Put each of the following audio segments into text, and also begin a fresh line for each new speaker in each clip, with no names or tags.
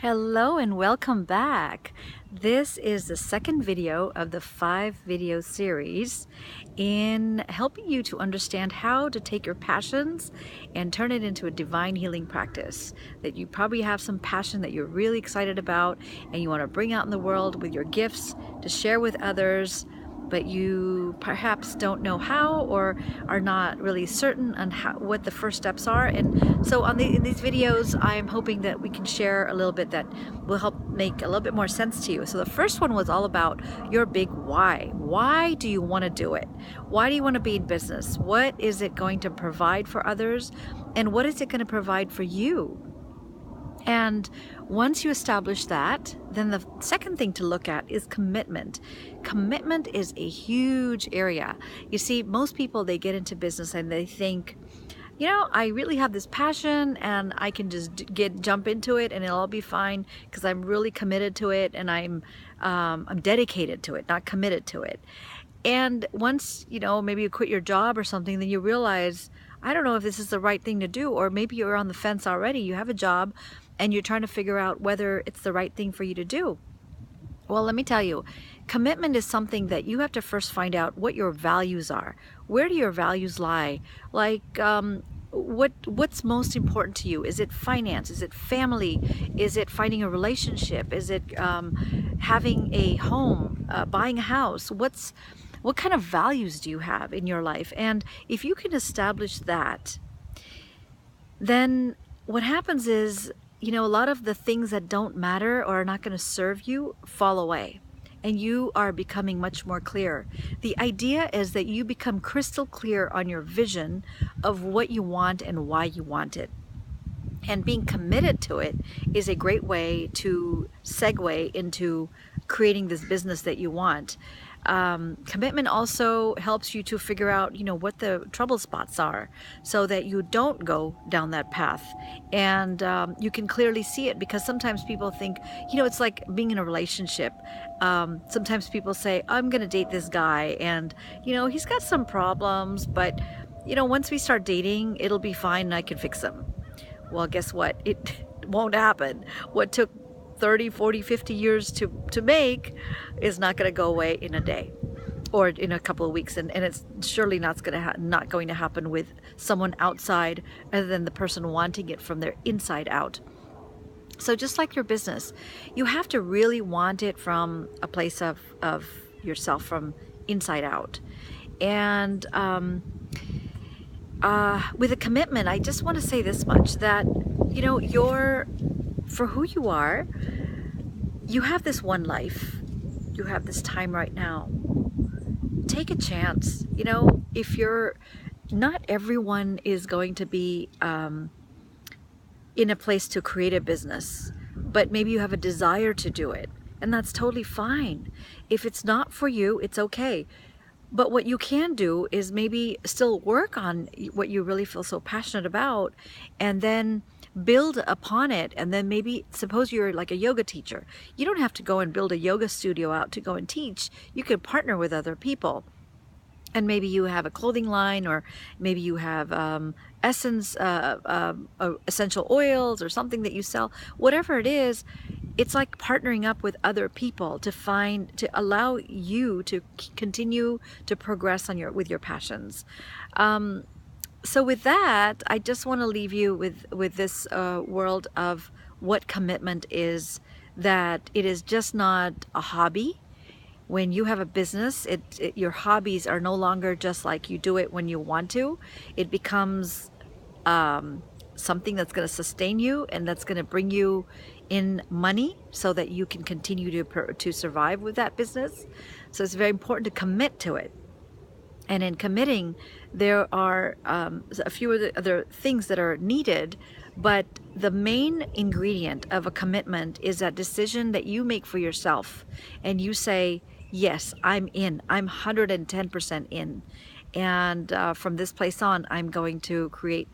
Hello and welcome back. This is the second video of the 5-video series in helping you to understand how to take your passions and turn it into a divine healing practice. That you probably have some passion that you're really excited about and you want to bring out in the world with your gifts to share with others, but you perhaps don't know how or are not really certain on what the first steps are. And so in these videos, I'm hoping that we can share a little bit that will help make a little bit more sense to you. So the first one was all about your big why. Why do you want to do it? Why do you want to be in business? What is it going to provide for others? And what is it going to provide for you? And once you establish that, then the second thing to look at is commitment. Commitment is a huge area. You see, most people, they get into business and they think, you know, I really have this passion and I can just jump into it and it'll all be fine because I'm really committed to it and I'm dedicated to it, not committed to it. And once, you know, maybe you quit your job or something, then you realize, I don't know if this is the right thing to do, or maybe you're on the fence already. You have a job and you're trying to figure out whether it's the right thing for you to do. Well, let me tell you, commitment is something that you have to first find out what your values are. Where do your values lie? Like, what's most important to you? Is it finance? Is it family? Is it finding a relationship? Is it having a home, buying a house? What kind of values do you have in your life? And if you can establish that, then what happens is, you know, a lot of the things that don't matter or are not going to serve you fall away, and you are becoming much more clear. The idea is that you become crystal clear on your vision of what you want and why you want it. And being committed to it is a great way to segue into creating this business that you want. Commitment also helps you to figure out, you know, what the trouble spots are so that you don't go down that path. And you can clearly see it, because sometimes people think, you know, it's like being in a relationship. Sometimes people say, I'm going to date this guy and, you know, he's got some problems, but, you know, once we start dating, it'll be fine and I can fix them. Well, guess what? It won't happen. What took 30, 40, 50 years to make is not going to go away in a day or in a couple of weeks. And it's surely not going to happen with someone outside other than the person wanting it from their inside out. So just like your business, you have to really want it from a place of yourself, from inside out. And with a commitment, I just want to say this much, that, you know, for who you are, you have this one life, you have this time right now. Take a chance. You know, not everyone is going to be in a place to create a business, but maybe you have a desire to do it, and that's totally fine. If it's not for you, it's okay. But what you can do is maybe still work on what you really feel so passionate about, and then build upon it. And then maybe, suppose you're like a yoga teacher. You don't have to go and build a yoga studio out to go and teach. You could partner with other people. And maybe you have a clothing line, or maybe you have essential oils or something that you sell. Whatever it is, it's like partnering up with other people to allow you to continue to progress with your passions. So with that, I just want to leave you with this world of what commitment is, that it is just not a hobby. When you have a business, your hobbies are no longer just like you do it when you want to. It becomes something that's going to sustain you and that's going to bring you in money so that you can continue to survive with that business. So it's very important to commit to it. And in committing, there are a few other things that are needed, but the main ingredient of a commitment is that decision that you make for yourself, and you say, yes, I'm in. I'm 110% in. And from this place on, I'm going to create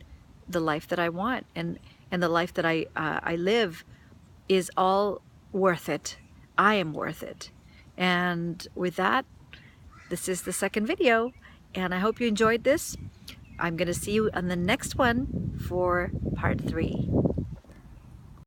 the life that I want. And the life that I live is all worth it. I am worth it. And with that, this is the second video. And I hope you enjoyed this. I'm going to see you on the next one for part 3.